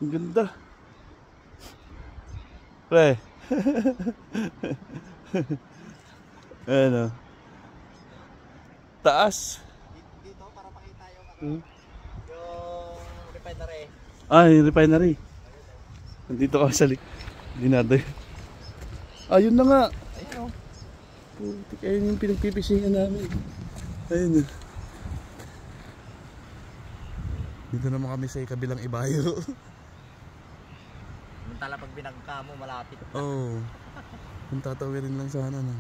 Ang ganda. Pre. Ano? Taas. Dito para makita yung refinery. Ah, yung refinery. Nandito ka sa dinado. Ayun na nga. Ayun o. Putik, ayun yung pinagpipisingan namin. Ayun. Dito naman kami sa kabilang ibayo. Mantala pag binagka mo, malapit. Oo. Kung tatawirin lang sana na.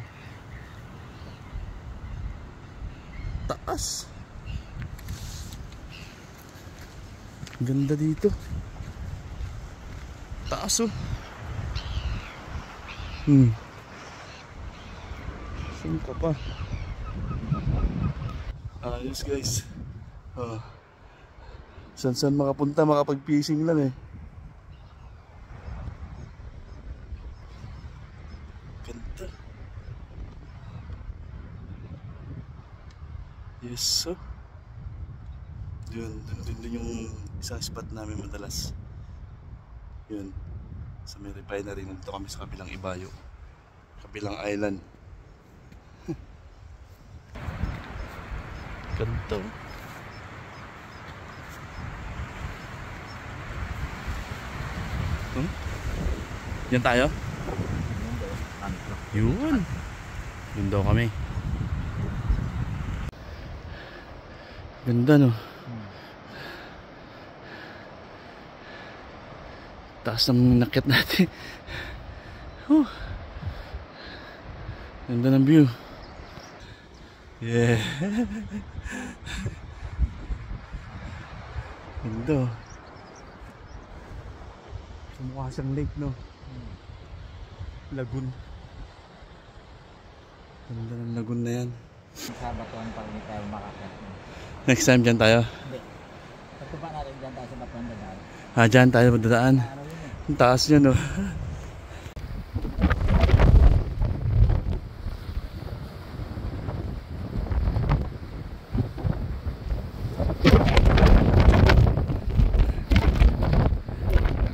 Taas. Ganda dito. Taas oh. Saan ka pa? Ayos guys. Saan makapunta, makapag-fishing lang eh. Ganda. Yes so. Yun yung isang spot namin madalas. Yun. Sa may refinery, nandito kami sa kabilang ibayo. Kabilang island. Ganda. Yan tayo? Yun. Yun daw kami. Ganda no. Taas ng nakit natin. Ganda ng view. Yeah. Ganda. Mukha siyang lake no. Lagoon. Ganda ng lagoon na yan. Sa batuan pag hindi tayo makakit. Next time dyan tayo? Hindi. Pagtupa natin dyan tayo sa batuan dadaan. Ah, dyan tayo magdadaan. Ang taas nyo no.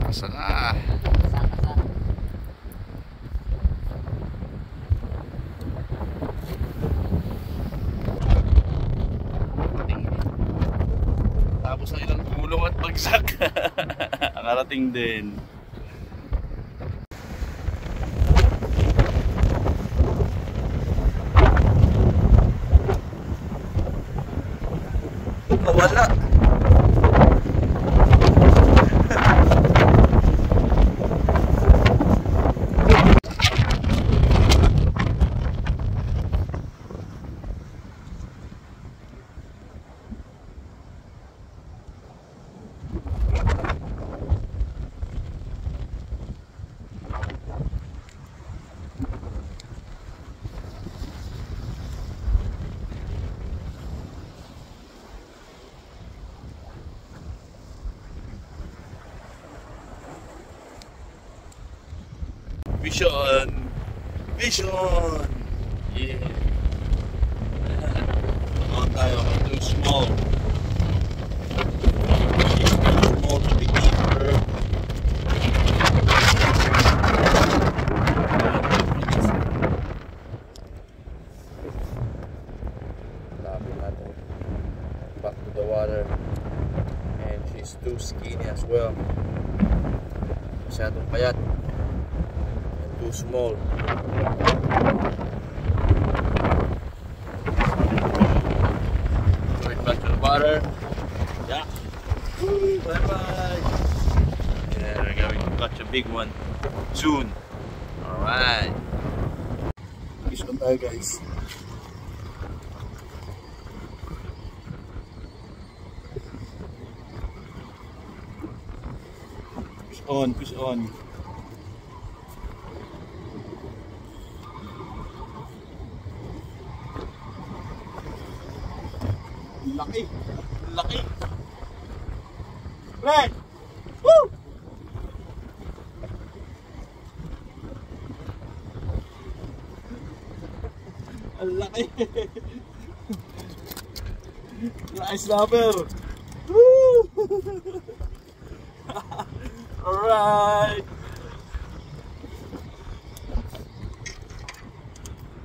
Sana. Tapos ng ilang gulong at bagsak. Nakarating din. Nawala. Vision! Vision! Yeah! On tayo, too small. Too small to be deeper. Lapit natin. Back to the water. And she's too skinny as well. Masyadong payat. Too small. Right back to the water. Yeah. Bye bye. Yeah, we're going to catch a big one soon. Alright. Fish on tayo guys. Fish on, fish on. Laki! Laki! Red! Woo! Ang laki! Nice snapper! Woo! Alright!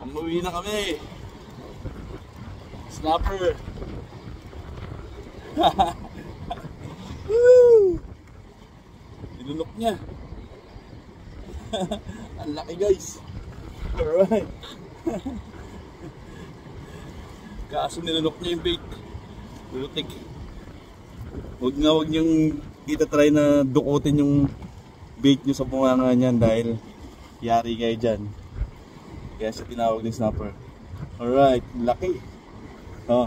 Umuwi na kami! Snapper! Woo! Nilunok niya! Ang laki guys! Alright! Kaso nilunok niya yung bait. Putik. Huwag niyong itatry na dukutin yung bait nyo sa bunganga niyan dahil yari kayo dyan. Kaya siya tinawag ni snapper. Alright, laki. Oh,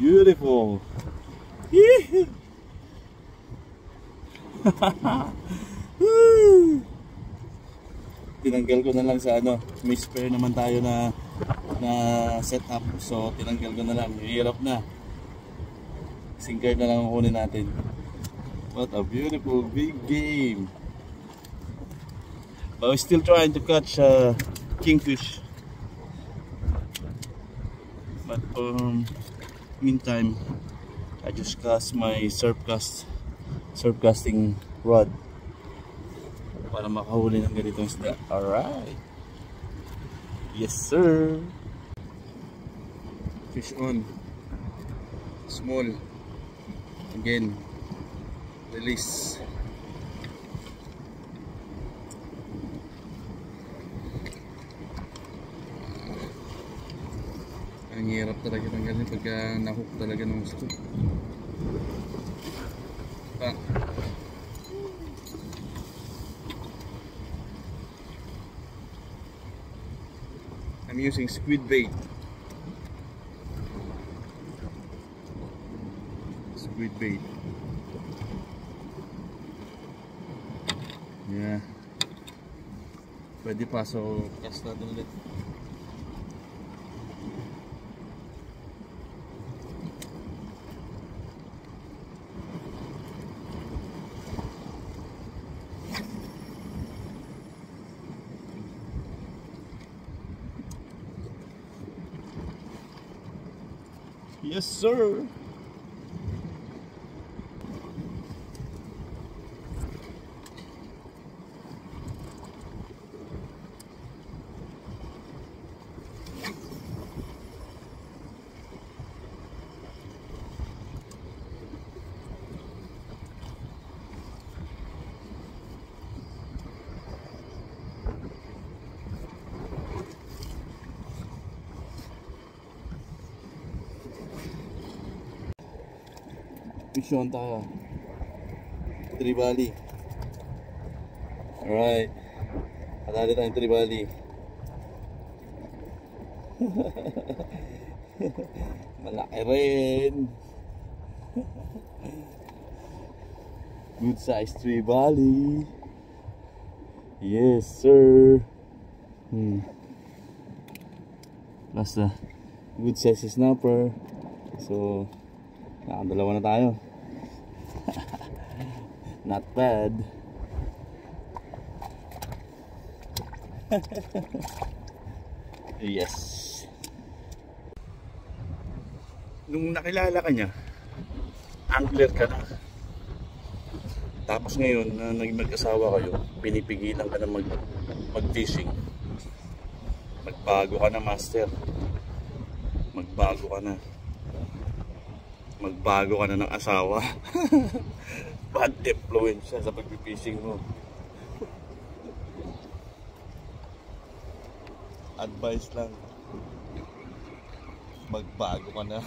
beautiful. Tinanggal ko na lang sa ano, may spare naman tayo na setup. So tinanggal ko na lang, hirap na. Sinker na lang ang kunin natin. What a beautiful big game. But we're still trying to catch kingfish. But meantime, I just cast my surf casting rod para makahuli ng ganitong isda. Alright. Yes sir. Fish on. Small. Again. Release. Ang hirap talaga ng ganyan pagka nahook talaga ng gusto. Pa. I'm using squid bait. Squid bait. Yeah. Pwede pa, so cast natin ulit. Yes sir. Mission tayo. Tribali. Alright. Hadali tayong tribali. Malaki rin. Good size tribali. Yes sir. Basta good size snapper. So nakadalawa na tayo. Not bad. Yes. Nung nakilala ka niya, angler ka na. Tapos ngayon na naging mag-asawa kayo, pinipigilan ka na mag-fishing. Magbago ka na, master. Magbago ka na. Magbago ka na ng asawa. Bad influence siya sa pag-fishing mo. Advice lang. Magbago ka na.